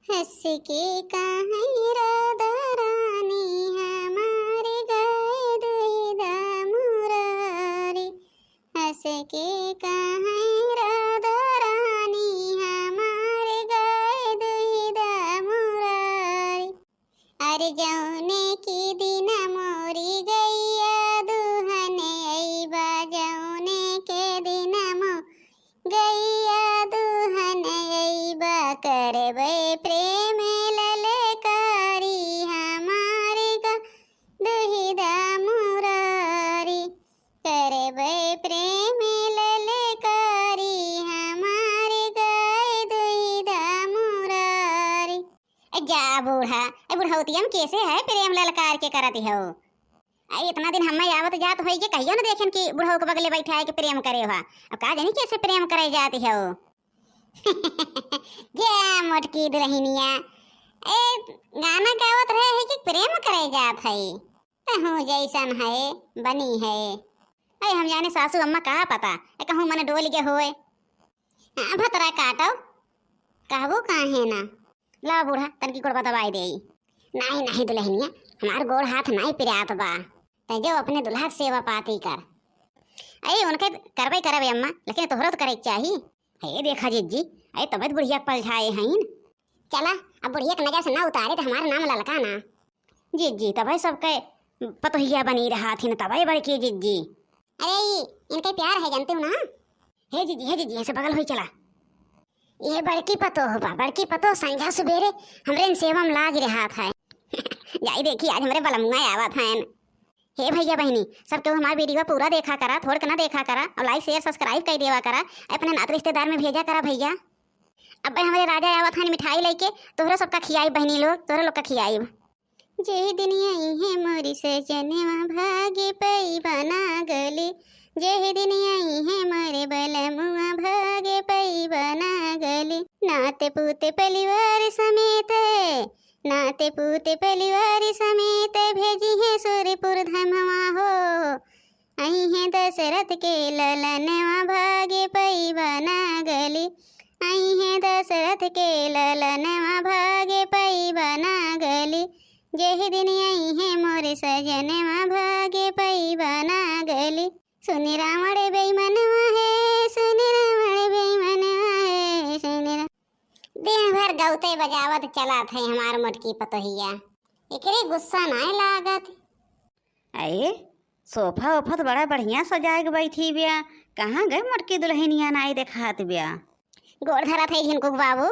हंस के कहीं राधा रानी हमारे गाए दुहिदा मुरारी। हंस के कहीं राधा रानी हमारे गाए दुहिदा मुरारी। अरे जौने की दिन मोरी गैया दुहन अइबा। जौने के दिन मो गैया दुहन अइबा। करबै प्रेम ललकारी हमारे गा दुहिदा मुरारी। करबै प्रेम ललकारी हमारे गाए दुहिदा मुरारी। जा बूढ़ा ए बुढ़ौतियम कैसे है प्रेम ललकार के करत हो। आई इतना दिन हमें आवत जात होई के कहियो न देखें कि बुढ़ऊ के बगले बैठाए के प्रेम करे हो। अब का जानी कैसे प्रेम करे जाती हो। जा मोटकी दुल्हनिया ए गाना गावत रहे है कि प्रेम करे जात है। कहूँ जैसन है बनी है। अरे हम जाने सासू अम्मा कहा पता कहूँ मन डोल के होए। भतरा काटो कहबो काहे ना। ला बूढ़ा तनकी गोड़ दबाई दे। नहीं नहीं दुल्हनिया हमार गोड़ हाथ नहीं पिरात बा। ते जो अपने दुल्हा के सेवा पाती कर। अरे उनके करबे करबे अम्मा लेकिन तोहरा तो करे चाहिए। हे देखा जिज्जी अरे तबियत बुढ़िया पलझाए हैं। चला अब बुढ़िया के नजर से ना उतारे तो हमारा नाम ललका ना। जिज्जी तब सबके पतोहिया बनी रहा थी न तब बड़की जिज्जी। अरे इनके प्यार है जानते हो ना। हे जिज्जी ऐसे बगल हुई चला। ये बड़की पतो हो बा बड़की पतो संझा सुबेरे हमरे सेवा में लाग रहा था। जाई देखी आज हमारे बलमुआ आवा था। हे भैया बहनी सब केहू हमारा वीडियो पूरा देखा करा थोड़ के ना देखा करा और लाइक शेयर सब्सक्राइब कर देवा करा। अपने नात रिश्तेदार में भेजा करा भैया। अब भाई हमारे राजा आवा था मिठाई लेके तोहरा सबका खियाई बहनी लोग तोहरा लोग का खियाई। जे दुनिया है मोरी सजनवा भागे पई बना गले। जे दुनिया है मोरे बलमुआ भागे पई बना गले। नाते पूते परिवार समेत नाते पूते परिवार समेत भेजी है सूर्यपुर धमवा हो। आई है दशरथ के ललनवा भागे पई बना गली। आई है दशरथ के ललनवा भागे पई बना गली। जेहि दिन आई है मोरे सजनवा भागे पई बना गली। सुनि रावण बेईमनवा है सुनि रावण बेईमनवा है सुनि। दिन भर गौते बजावत चला थे हमार मोटकी पतोहिया। एकरे गुस्सा नाय लागत। अरे सोफा ओफा तो बड़ा बढ़िया सजाए के बैठी बिया। कहाँ गए मोटकी दुल्हनिया नाई देखात बिया। गोड़ धरा थे झिनकुक बाबू।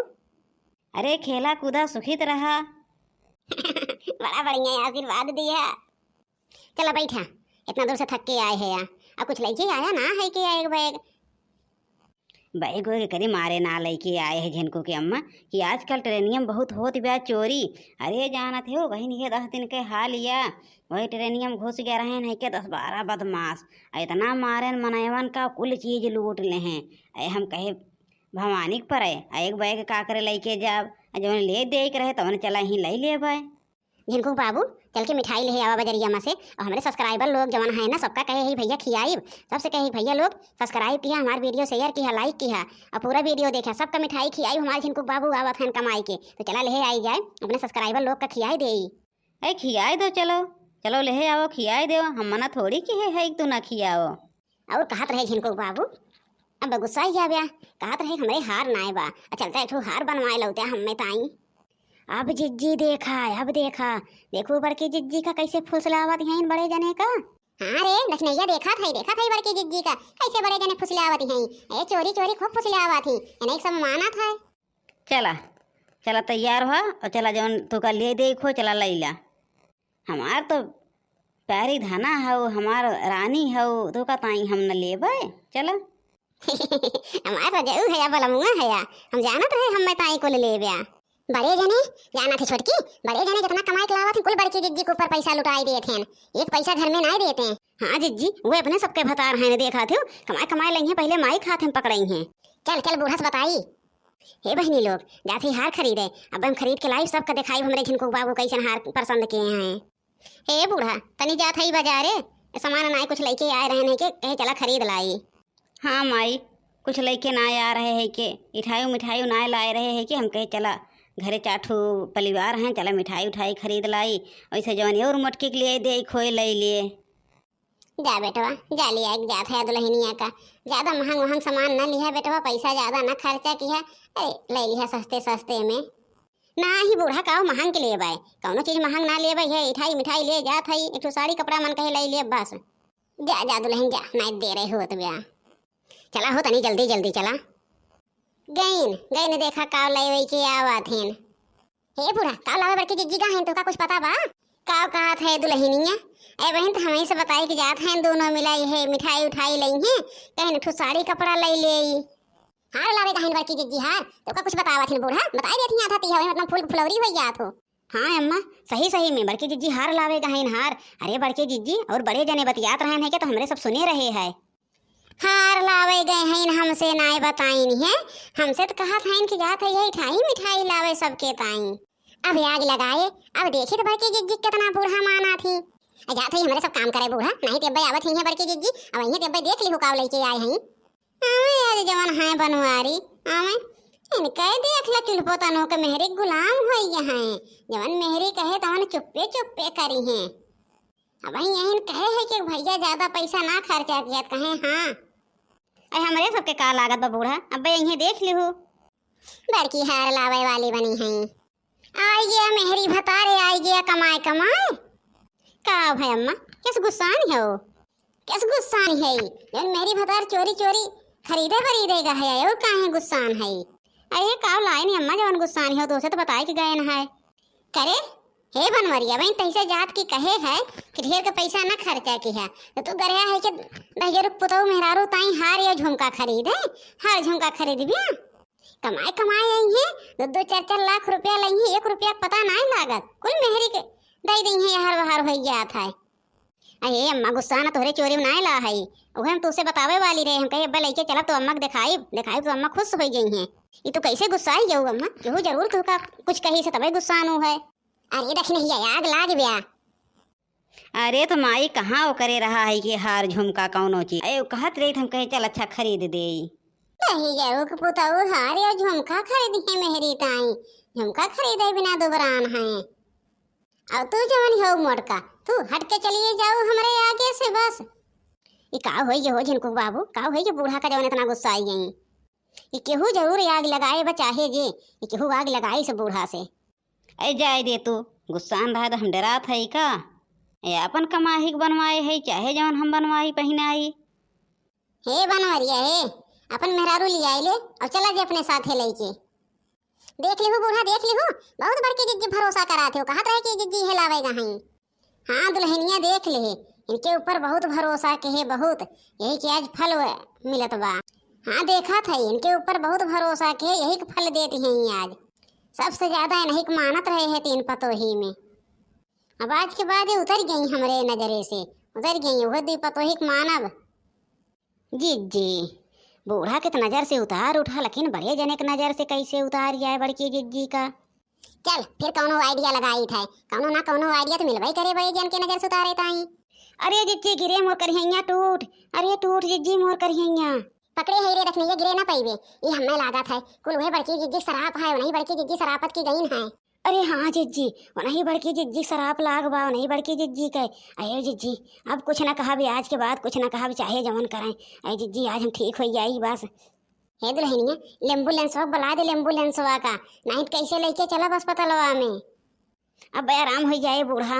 अरे खेला कूदा सुखित रहा। बड़ा बढ़िया आशीर्वाद दिया। चला बैठा इतना दूर से थक के आए हैं। अब कुछ लेके आया ना है कि एक बैग बैग के करी मारे ना लेके आए हैं झिनको के अम्मा कि आजकल ट्रेनियम बहुत होत बिया चोरी। अरे जाना थे वही नहीं 10 दिन के हाल लिया वही ट्रेनियम घुस गया रहे नहीं के 10-12 बदमाश इतना मारे मनैवन का कुल चीज लूट ले हैं। अरे हम कहे भवानी पर एक बैग का करे लेके जाब जब ले दे के रहे तब चला ही ले ले भाई। झिनकुक बाबू चल के मिठाई ले आवा बजरिया में से। और हमारे सब्सक्राइबर लोग जवन है ना सबका कहे ही भैया खियाई। सबसे कहे भैया लोग सब्सक्राइब किया हमारे वीडियो शेयर किया लाइक किया और पूरा वीडियो देखा सबका मिठाई खियाई हमारे झिनकुक बाबू आवा था कमाई के। तो चला ले आई जाए अपने सब्सक्राइबर लोग का खियाई दे। अरे खियाई दो चलो चलो ले आओ खियाई दो हम मना थोड़ी की है तू ना खियाओ। और कहत रहे झिनकुक बाबू अब गुस्सा ही आ गया। कहत रहे हमारे हार नाए बा चलता एक हार बनवाए लौटे हमें ताई। अब जिज्जी देखा अब देखो बड़की जिज्जी का कैसे फुसलावत हैं बड़े जने का। हाँ रे लखनैया देखा था बड़की जिज्जी का कैसे बड़े जने फुसलावत हैं। ए चोरी चोरी खूब फुसलावत थी इन्हें सब माना था। चला चला तैयार हुआ और चला जौन तू का ले देखो चला लैला। हमार तो प्यारी धना हो हमार रानी हो तो का ताई हम न लेबे चला। हमारा जरूर है बलमुआ है हम जानत रहे हम ताई को ले बया। बड़े जने जाना थे छोटकी बड़े जने जितना कमाई के लावा थे कुल बड़की जिज्जी के ऊपर पैसा लुटाई दिए थे। एक पैसा घर में नहीं देते हैं। हाँ जिज्जी वो अपने सबके बता रहे हैं देखा थे कमाई लेंगे पहले माई खाते हम पकड़े हैं। चल चल बूढ़ा से बताई। हे बहनी लोग जाते हार खरीदे अब हम खरीद के लाई सबका दिखाई हमारे झिनकुक बाबू कैसे हार पसंद किए हैं। हे बूढ़ा तनी जात है बाजारे सामान नाई कुछ लेके आए रहे के कहे चला खरीद लाई। हाँ माई कुछ लेके ना आ रहे हैं कि मिठाई ना लाए रहे हैं कि हम कहे चला घरे चाठू परिवार हैं, चला मिठाई उठाई खरीद लाई, वैसे जवन और मटकी के लिए दे खोए ले लिए। जा बेटवा, जा लिया एक जात है दुल्हनिया का। ज्यादा महंग महंग सामान न लिया बेटवा, पैसा ज्यादा न खर्चा किया। अरे ले लिया सस्ते सस्ते में। ना ही बूढ़ा काओ महंग के लिए बाय, कौनो चीज महंग ना ले है। मिठाई मिठाई ले जात है, एक साड़ी कपड़ा मन कहे ले लिए बस। जा जा दुल्हन जा, मैं दे रही हो तो ब्याह। चला हो तनी जल्दी जल्दी चला। गईन गईन देखा काव ले वही के आवत हैं। हे बूढ़ा काव लावे बड़की जिज्जी का हैं, तो का कुछ पता बा? काव कहा थे दुल्हनिया? ए बहन तो हमें से बताई कि जात हैं दोनों मिलाई है, मिठाई उठाई लई हैं, कहीं एक साड़ी कपड़ा ले ले। हार लावे कहीं बड़की जिज्जी हार, तो का कुछ बतावत हैं बूढ़ा? बताई देती आथा ती हवे, मतलब फूल फुलौरी हो जात हो। हाँ अम्मा सही सही में बड़की जिज्जी हार लावे गहन हार। अरे बड़के जिज्जी और बड़े जने बतियात रहन है, क्या तो हमरे सब सुने रहे हैं। हार लावे गए हैं, हमसे नाय बताइन है। हमसे तो कहा था कि जात है यही ठाई मिठाई लावे सबके ताई। अब आग लगाए, अब देखे तो बड़की जिज्जी कितना बूढ़ा माना थी। जात है हमारे सब काम करे बूढ़ा, नहीं तेब्बे आवत ही है बड़की जिज्जी। अब यही तेब्बे देख ली हो काव लेके आए हैं। आवे जवन है बनवारी, आवे इनके देख ल चुलपोतनों के मेहरी गुलाम हो हैं। जवन मेहरी कहे तवन चुप्पे चुप्पे करी हैं। अब यही कहे है कि भैया ज्यादा पैसा ना खर्चा किया, कहे हाँ। अरे हमारे सबके का लागत बा बूढ़ा, अब यही देख ली हो। बड़की हार लावे वाली बनी है। आई गया मेहरी भतारे, आई गया कमाए कमाए। का भाई अम्मा किस गुस्सानी हो, किस गुस्सानी है? जन मेरी भतार चोरी चोरी खरीदे खरीदेगा है और काहे गुस्सान है? अरे काव लाए नहीं अम्मा, जवन गुस्सानी हो तो उसे तो बताए कि गए न है। करे हे बनवरिया बहन तैसे जात की कहे है कि ढेर का पैसा ना खर्चा की है, तो तू गया है कि दहेजरुक पुतऊ मेहरारू ताई हार या झुमका खरीदे, हार झुमका खरीद बिया। कमाए कमाए आई है, 2-4 लाख रुपया लई है, 1 रुपया पता नहीं लागत, कुल मेहरी के दई दी है, हर बहार हो जात है। अरे अम्मा गुस्सा ना तोहरे चोरी में ना ला है, उहे हम तुसे बतावे वाली रहे। हम कहे अब्बा लेके चलब तो अम्मा दिखाई दिखाई तो अम्मा खुश हो गई हैं। ये तो कैसे गुस्साई जाऊ अम्मा, केहू जरूर तू का कुछ कही से तबे गुस्सानु है। अरे देख नहीं आग लाग गया। अरे तो माई कहाँ वो करे रहा है कि हार झुमका कौनो चीज, अरे कहत रही हम कहे चल अच्छा खरीद दे। नहीं जरूर पुतऊ हार या झुमका खरीदी है मेहरी ताई, झुमका खरीदे बिना दुबरान है। अब तू जवन हो मोटका, तू हट के चलिए जाओ हमारे आगे से बस। ये का होई हो जिनको बाबू, का होई जो बूढ़ा का जवन इतना गुस्सा आई गई। ये केहू जरूर आग लगाए बा चाहे जे, ये केहू आग लगाई से बूढ़ा से। अरे जाए दे तू, गुस्सान रहा तो हम डरात है का? ये अपन कमाही बनवाए है, चाहे जवन हम बनवाई पहनाई। हे बनवरिया हे, अपन मेहरारू ले आए ले और चला जे अपने साथे लेके। देख लिहू बूढ़ा देख लिहू, बहुत बड़की जिज्जी भरोसा कराते हो, कहत रहे कि जिज्जी हिलावेगा हैं। हाँ दुल्हनिया देख ले, इनके ऊपर बहुत भरोसा के है बहुत, यही कि आज फल मिलत बा। हाँ देखा था इनके ऊपर बहुत भरोसा के, यही के फल देती हैं आज। सबसे ज्यादा इन्हीं को मानत रहे हैं 3 पतोही में। अब आज के बाद ये उतर गई हमारे नजरे से, उतर गई वह 2 पतोही को मानब। जिज्जी बूढ़ा के तो नजर से उतार उठा, लेकिन बड़े जने के नजर से कैसे उतार जाए बड़की जिज्जी का? चल फिर कौनो आइडिया लगाई था, कौनो ना कौनो आइडिया तो मिलवाई करे बड़े जन के नजर से उतारे ताई। अरे जिज्जी गिरे मोर करहिया टूट, अरे टूट जिज्जी मोर करहिया। पकड़े है रे रखने गिरे ना पाइबे, ये हमें लागत है कुल वह बड़की जिज्जी शराब है, नहीं बड़की जिज्जी शराबत की गईन है। अरे हाँ जिज्जी नहीं बड़की जिज्जी शराब लाग बा, नहीं बड़की जिज्जी कहे। अरे जिज्जी अब कुछ ना कहा भी, आज के बाद कुछ ना कहा भी, चाहे जमन करें। अरे जिज्जी आज हम ठीक हो जाई बस। हे दुल्हनिया एम्बुलेंसवा बुला दे, एम्बुलेंसवा का नहीं कैसे लेके चला अस्पतालवा में। अब आराम हो जाए बूढ़ा।